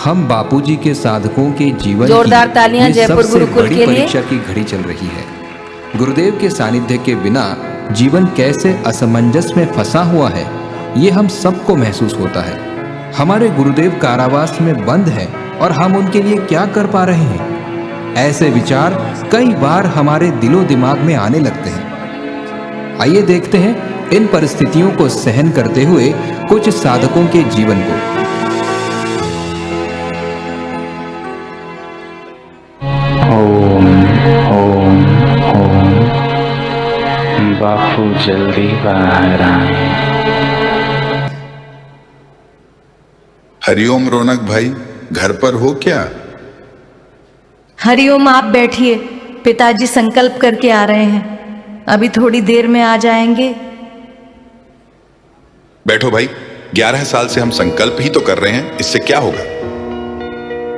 हम बापूजी के साधकों के जीवन जोरदार की तालियां ये जयपुर सबसे गुरुकुल बड़ी के लिए। परीक्षा की घड़ी चल रही है। गुरुदेव के सानिध्य के बिना जीवन कैसे असमंजस में फंसा हुआ है, ये हम सबको महसूस होता है। हमारे गुरुदेव कारावास में बंद हैं और हम उनके लिए क्या कर पा रहे हैं? ऐसे विचार कई बार हमारे दिलो दिमाग में आने लगते हैं। आइए देखते हैं इन परिस्थितियों को सहन करते हुए कुछ साधकों के जीवन को। ओम ओम ओम। बापू जल्दी बाहर आए। हरिओम रौनक भाई, घर पर हो क्या? हरिओम, आप बैठिए। पिताजी संकल्प करके आ रहे हैं, अभी थोड़ी देर में आ जाएंगे। बैठो भाई, 11 साल से हम संकल्प ही तो कर रहे हैं, इससे क्या होगा?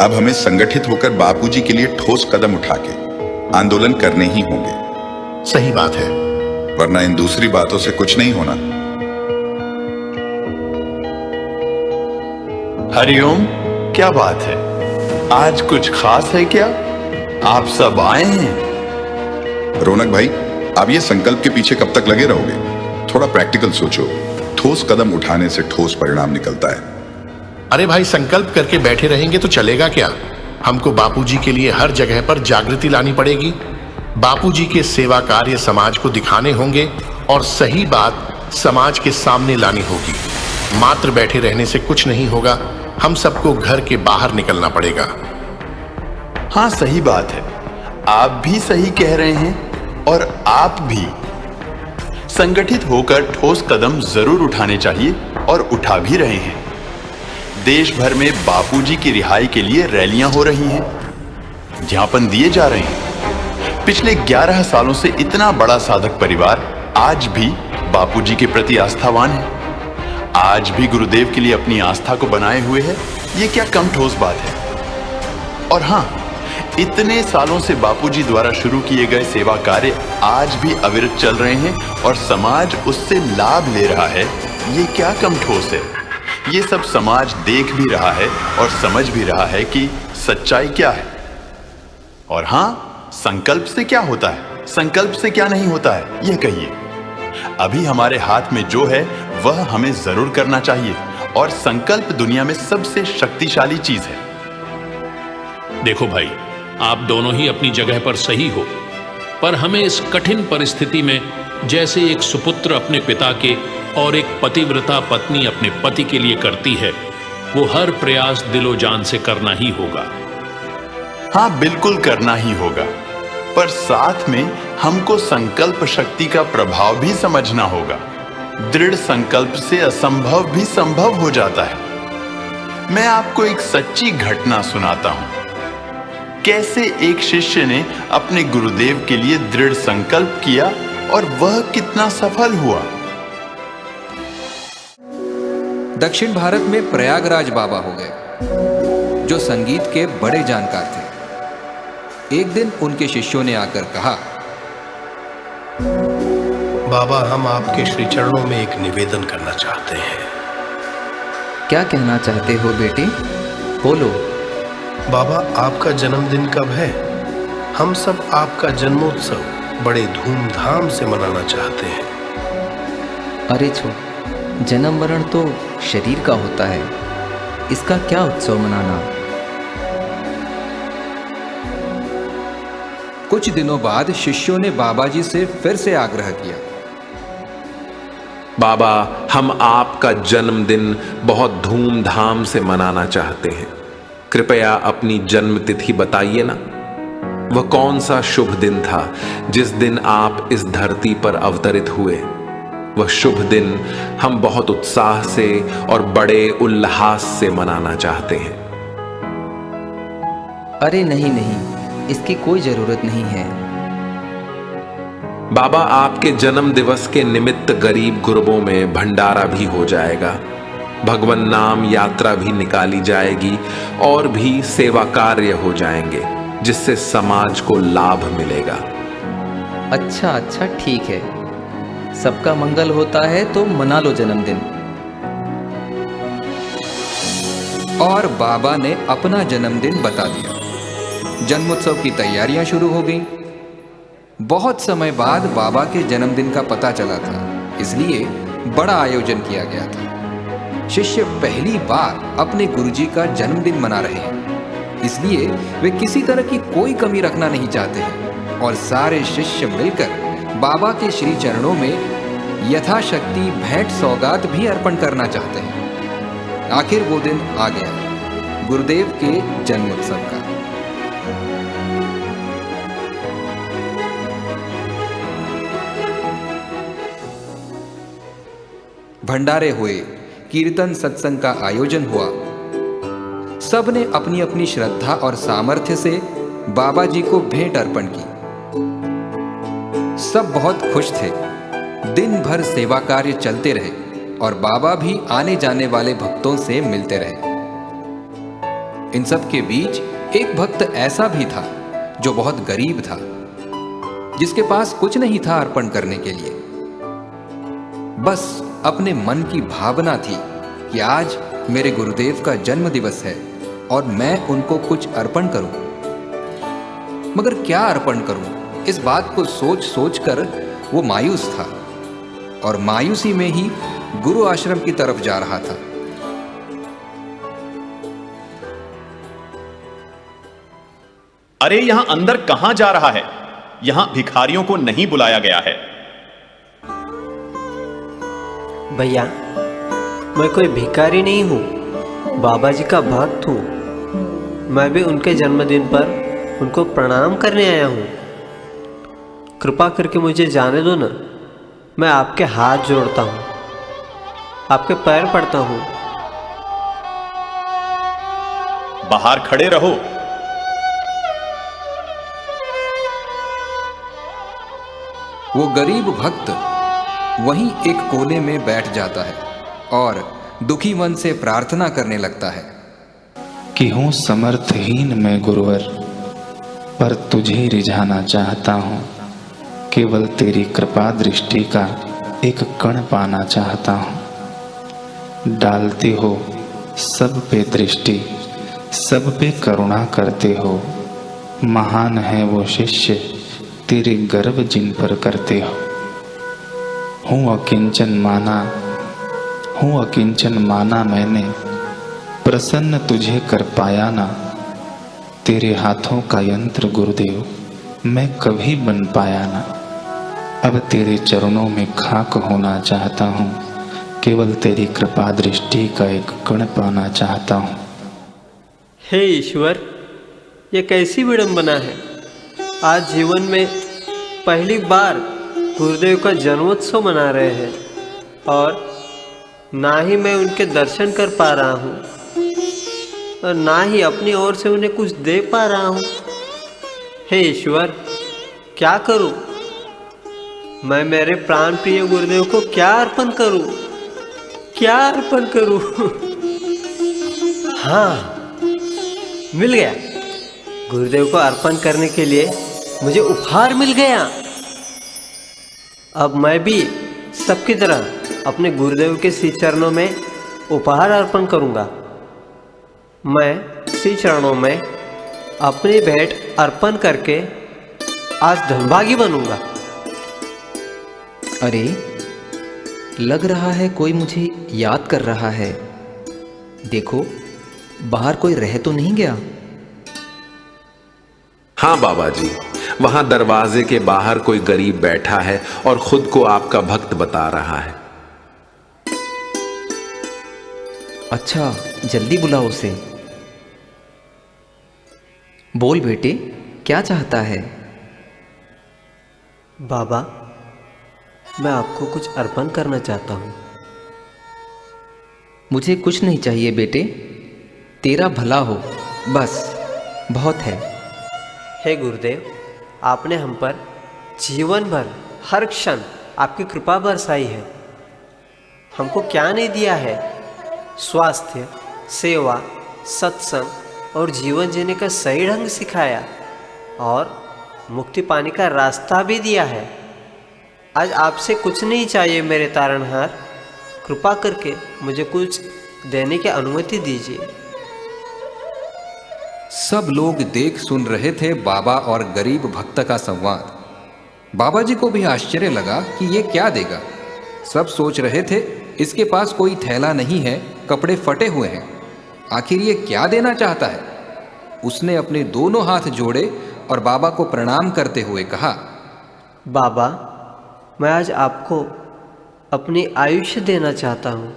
अब हमें संगठित होकर बापूजी के लिए ठोस कदम उठा के आंदोलन करने ही होंगे। सही बात है, वरना इन दूसरी बातों से कुछ नहीं होना। हरिओम, क्या बात है? आज कुछ खास है क्या? आप सब आए हैं? रौनक भाई, आप ये संकल्प के पीछे कब तक लगे रहोगे? थोड़ा प्रैक्टिकल सोचो। ठोस कदम उठाने से ठोस परिणाम निकलता है। अरे भाई, संकल्प करके बैठे रहेंगे तो चलेगा क्या? हमको बापूजी के लिए हर जगह पर जागृति लानी पड़ेगी। बापूजी के सेवा कार्य समाज को दिखाने होंगे और सही बात समाज के सामने लानी होगी। मात्र बैठे रहने से कुछ नहीं होगा, हम सबको घर के बाहर निकलना पड़ेगा। हाँ, सही बात है। आप भी सही कह रहे हैं और आप भी। संगठित होकर ठोस कदम जरूर उठाने चाहिए और उठा भी रहे हैं। देश भर में बापूजी की रिहाई के लिए रैलियां हो रही हैं, ज्ञापन दिए जा रहे हैं। पिछले 11 सालों से इतना बड़ा साधक परिवार आज भी बापूजी के प्रति आस्थावान है, आज भी गुरुदेव के लिए अपनी आस्था को बनाए हुए है। ये क्या कम ठोस बात है? और हाँ, इतने सालों से बापूजी द्वारा शुरू किए गए सेवा कार्य आज भी अविरत चल रहे हैं और समाज उससे लाभ ले रहा है। ये क्या कम ठोस है? ये सब समाज देख भी रहा है और समझ भी रहा है कि सच्चाई क्या है। और हाँ, संकल्प से क्या होता है, संकल्प से क्या नहीं होता है, यह कहिए। अभी हमारे हाथ में जो है वह हमें जरूर करना चाहिए और संकल्प दुनिया में सबसे शक्तिशाली चीज है। देखो भाई, आप दोनों ही अपनी जगह पर सही हो, पर हमें इस कठिन परिस्थिति में जैसे एक सुपुत्र अपने पिता के और एक पतिव्रता पत्नी अपने पति के लिए करती है, वो हर प्रयास दिलो जान से करना ही होगा। हाँ, बिल्कुल करना ही होगा, पर साथ में हमको संकल्प शक्ति का प्रभाव भी समझना होगा। दृढ़ संकल्प से असंभव भी संभव हो जाता है। मैं आपको एक सच्ची घटना सुनाता हूं, कैसे एक शिष्य ने अपने गुरुदेव के लिए दृढ़ संकल्प किया और वह कितना सफल हुआ। दक्षिण भारत में प्रयागराज बाबा हो गए, जो संगीत के बड़े जानकार थे। एक दिन उनके शिष्यों ने आकर कहा, बाबा, हम आपके श्री चरणों में एक निवेदन करना चाहते हैं। क्या कहना चाहते हो बेटे? बोलो। बाबा, आपका जन्मदिन कब है? हम सब आपका जन्मोत्सव बड़े धूमधाम से मनाना चाहते हैं। अरे छो, जन्म मरण तो शरीर का होता है, इसका क्या उत्सव मनाना। कुछ दिनों बाद शिष्यों ने बाबाजी से फिर से आग्रह किया, बाबा, हम आपका जन्मदिन बहुत धूमधाम से मनाना चाहते हैं। कृपया अपनी जन्म तिथि बताइए ना। वह कौन सा शुभ दिन था जिस दिन आप इस धरती पर अवतरित हुए? वह शुभ दिन हम बहुत उत्साह से और बड़े उल्लास से मनाना चाहते हैं। अरे नहीं नहीं, इसकी कोई जरूरत नहीं है। बाबा, आपके जन्म दिवस के निमित्त गरीब गुरबों में भंडारा भी हो जाएगा, भगवन नाम यात्रा भी निकाली जाएगी और भी सेवा कार्य हो जाएंगे, जिससे समाज को लाभ मिलेगा। अच्छा अच्छा, ठीक है। सबका मंगल होता है तो मना लो जन्मदिन। और बाबा ने अपना जन्मदिन बता दिया। जन्मोत्सव की तैयारियां शुरू हो गईं। बहुत समय बाद बाबा के जन्मदिन का पता चला था, इसलिए बड़ा आयोजन किया गया था। शिष्य पहली बार अपने गुरुजी का जन्मदिन मना रहे हैं, इसलिए वे किसी तरह की कोई कमी रखना नहीं चाहते हैं और सारे शिष्य मिलकर बाबा के श्री चरणों में यथाशक्ति भेंट सौगात भी अर्पण करना चाहते हैं। आखिर वो दिन आ गया, गुरुदेव के जन्मोत्सव का। भंडारे हुए, कीर्तन सत्संग का आयोजन हुआ। सब ने अपनी अपनी श्रद्धा और सामर्थ्य से बाबा जी को भेंट अर्पण की। सब बहुत खुश थे। दिन भर सेवा कार्य चलते रहे और बाबा भी आने जाने वाले भक्तों से मिलते रहे। इन सब के बीच एक भक्त ऐसा भी था जो बहुत गरीब था, जिसके पास कुछ नहीं था अर्पण करने के लिए। बस अपने मन की भावना थी कि आज मेरे गुरुदेव का जन्म दिवस है और मैं उनको कुछ अर्पण करूं। मगर क्या अर्पण करूं, इस बात को सोच सोच कर वो मायूस था और मायूसी में ही गुरु आश्रम की तरफ जा रहा था। अरे यहां अंदर कहां जा रहा है? यहां भिखारियों को नहीं बुलाया गया है। भैया, मैं कोई भिखारी नहीं हूँ, बाबा जी का भक्त हूँ। मैं भी उनके जन्मदिन पर उनको प्रणाम करने आया हूँ। कृपा करके मुझे जाने दो ना। मैं आपके हाथ जोड़ता हूँ, आपके पैर पड़ता हूँ। बाहर खड़े रहो। वो गरीब भक्त वहीं एक कोने में बैठ जाता है और दुखी मन से प्रार्थना करने लगता है कि हूँ समर्थहीन मैं गुरुवर, पर तुझे रिझाना चाहता हूँ। केवल तेरी कृपा दृष्टि का एक कण पाना चाहता हूँ। डालते हो सब पे दृष्टि, सब पे करुणा करते हो। महान है वो शिष्य तेरे गर्व जिन पर करते हो। हूँ अकिंचन माना मैंने, प्रसन्न तुझे कर पाया ना। तेरे हाथों का यंत्र गुरुदेव मैं कभी बन पाया ना। अब तेरे चरणों में खाक होना चाहता हूँ। केवल तेरी कृपा दृष्टि का एक कण पाना चाहता हूँ। हे ईश्वर, ये कैसी विडंबना है। आज जीवन में पहली बार गुरुदेव का जन्मोत्सव मना रहे हैं और ना ही मैं उनके दर्शन कर पा रहा हूँ और ना ही अपनी ओर से उन्हें कुछ दे पा रहा हूँ। हे ईश्वर, क्या करूँ मैं? मेरे प्राण प्रिय गुरुदेव को क्या अर्पण करूँ, क्या अर्पण करूँ? हाँ, मिल गया। गुरुदेव को अर्पण करने के लिए मुझे उपहार मिल गया। अब मैं भी सबकी तरह अपने गुरुदेव के श्री चरणों में उपहार अर्पण करूंगा। मैं श्री चरणों में अपनी भेंट अर्पण करके आज धनभागी बनूंगा। अरे, लग रहा है कोई मुझे याद कर रहा है। देखो, बाहर कोई रह तो नहीं गया? हाँ बाबा जी, वहां दरवाजे के बाहर कोई गरीब बैठा है और खुद को आपका भक्त बता रहा है। अच्छा, जल्दी बुलाओ उसे। बोल बेटे, क्या चाहता है? बाबा, मैं आपको कुछ अर्पण करना चाहता हूँ। मुझे कुछ नहीं चाहिए बेटे, तेरा भला हो, बस बहुत है। हे गुरुदेव, आपने हम पर जीवन भर हर क्षण आपकी कृपा बरसाई है। हमको क्या नहीं दिया है? स्वास्थ्य, सेवा, सत्संग और जीवन जीने का सही ढंग सिखाया और मुक्ति पाने का रास्ता भी दिया है। आज आपसे कुछ नहीं चाहिए मेरे तारणहार। कृपा करके मुझे कुछ देने की अनुमति दीजिए। सब लोग देख सुन रहे थे बाबा और गरीब भक्त का संवाद। बाबा जी को भी आश्चर्य लगा कि ये क्या देगा। सब सोच रहे थे इसके पास कोई थैला नहीं है, कपड़े फटे हुए हैं, आखिर ये क्या देना चाहता है। उसने अपने दोनों हाथ जोड़े और बाबा को प्रणाम करते हुए कहा, बाबा, मैं आज आपको अपनी आयुष्य देना चाहता हूँ।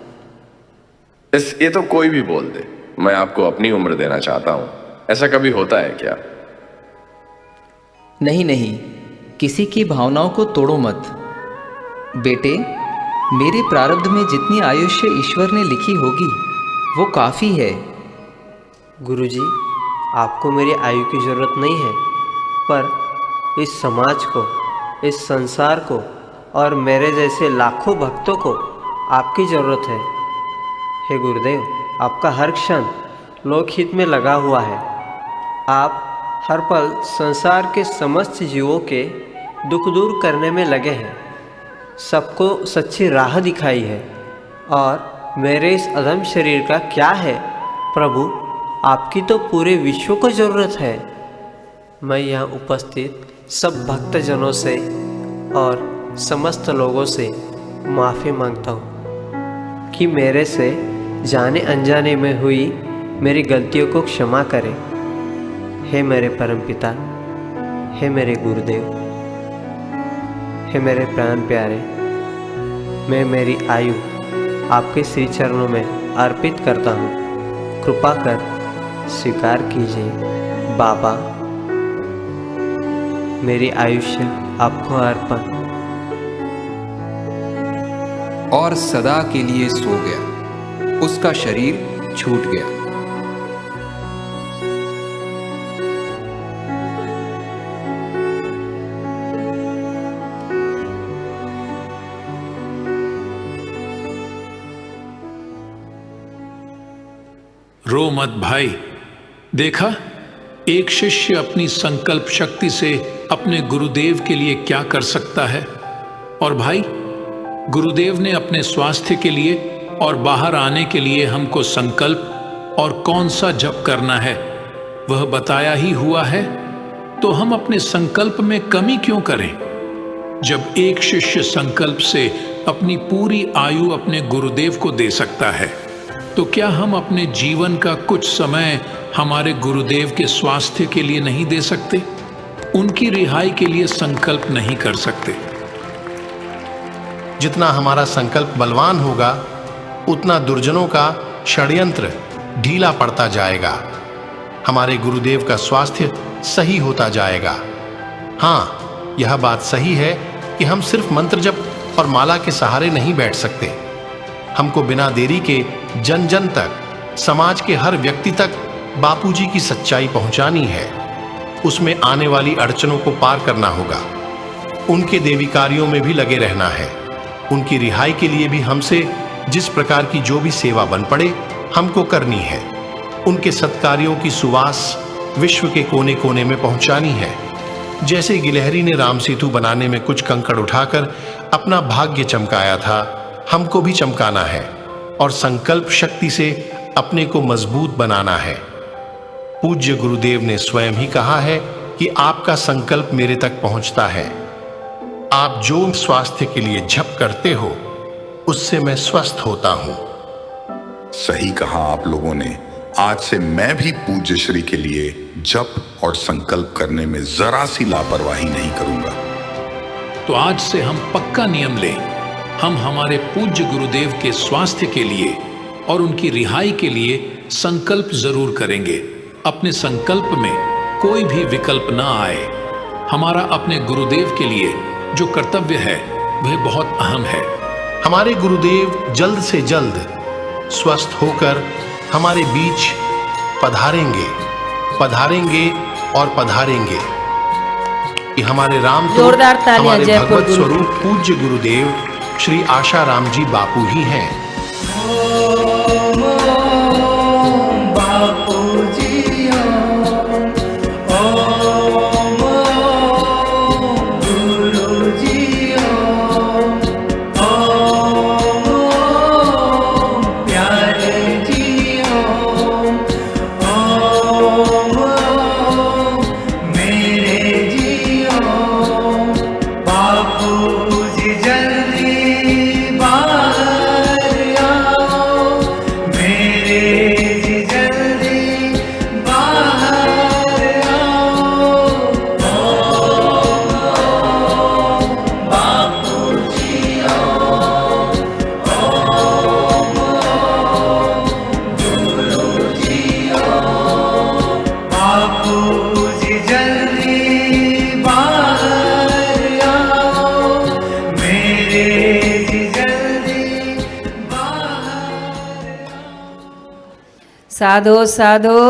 ये तो कोई भी बोल दे, मैं आपको अपनी उम्र देना चाहता हूँ। ऐसा कभी होता है क्या? नहीं नहीं, किसी की भावनाओं को तोड़ो मत। बेटे, मेरे प्रारब्ध में जितनी आयुष्य ईश्वर ने लिखी होगी वो काफ़ी है। गुरुजी, आपको मेरी आयु की ज़रूरत नहीं है, पर इस समाज को, इस संसार को और मेरे जैसे लाखों भक्तों को आपकी ज़रूरत है। हे गुरुदेव, आपका हर क्षण लोकहित में लगा हुआ है। आप हर पल संसार के समस्त जीवों के दुख दूर करने में लगे हैं, सबको सच्ची राह दिखाई है। और मेरे इस अधम शरीर का क्या है प्रभु, आपकी तो पूरे विश्व को ज़रूरत है। मैं यहाँ उपस्थित सब भक्तजनों से और समस्त लोगों से माफ़ी मांगता हूँ कि मेरे से जाने अनजाने में हुई मेरी गलतियों को क्षमा करें। हे मेरे परमपिता, हे मेरे गुरुदेव, हे मेरे प्राण प्यारे, मैं मेरी आयु आपके श्री चरणों में अर्पित करता हूँ। कृपा कर स्वीकार कीजिए बाबा, मेरी आयुष्य आपको अर्पण। और सदा के लिए सो गया। उसका शरीर छूट गया। रो मत भाई, देखा एक शिष्य अपनी संकल्प शक्ति से अपने गुरुदेव के लिए क्या कर सकता है। और भाई, गुरुदेव ने अपने स्वास्थ्य के लिए और बाहर आने के लिए हमको संकल्प और कौन सा जप करना है वह बताया ही हुआ है। तो हम अपने संकल्प में कमी क्यों करें? जब एक शिष्य संकल्प से अपनी पूरी आयु अपने गुरुदेव को दे सकता है, तो क्या हम अपने जीवन का कुछ समय हमारे गुरुदेव के स्वास्थ्य के लिए नहीं दे सकते? उनकी रिहाई के लिए संकल्प नहीं कर सकते? जितना हमारा संकल्प बलवान होगा, उतना दुर्जनों का षड्यंत्र ढीला पड़ता जाएगा, हमारे गुरुदेव का स्वास्थ्य सही होता जाएगा। हाँ, यह बात सही है कि हम सिर्फ मंत्र जप और माला के सहारे नहीं बैठ सकते। हमको बिना देरी के जन जन तक, समाज के हर व्यक्ति तक बापूजी की सच्चाई पहुंचानी है। उसमें आने वाली अड़चनों को पार करना होगा। उनके देवी कार्यों में भी लगे रहना है। उनकी रिहाई के लिए भी हमसे जिस प्रकार की जो भी सेवा बन पड़े हमको करनी है। उनके सत्कार्यों की सुवास विश्व के कोने कोने में पहुंचानी है। जैसे गिलहरी ने राम सेतु बनाने में कुछ कंकड़ उठाकर अपना भाग्य चमकाया था, हमको भी चमकाना है और संकल्प शक्ति से अपने को मजबूत बनाना है। पूज्य गुरुदेव ने स्वयं ही कहा है कि आपका संकल्प मेरे तक पहुंचता है। आप जो स्वास्थ्य के लिए जप करते हो, उससे मैं स्वस्थ होता हूं। सही कहा आप लोगों ने। आज से मैं भी पूज्य श्री के लिए जप और संकल्प करने में जरा सी लापरवाही नहीं करूंगा। तो आज से हम पक्का नियम लें, हम हमारे पूज्य गुरुदेव के स्वास्थ्य के लिए और उनकी रिहाई के लिए संकल्प जरूर करेंगे। अपने संकल्प में कोई भी विकल्प ना आए। हमारा अपने गुरुदेव के लिए जो कर्तव्य है वह बहुत अहम है। हमारे गुरुदेव जल्द से जल्द स्वस्थ होकर हमारे बीच पधारेंगे, पधारेंगे और पधारेंगे। कि हमारे राम तो हमारे भगवत स्वरूप पूज्य गुरुदेव श्री आशाराम जी बापू ही हैं। प्यारे जी ओम साधो साधो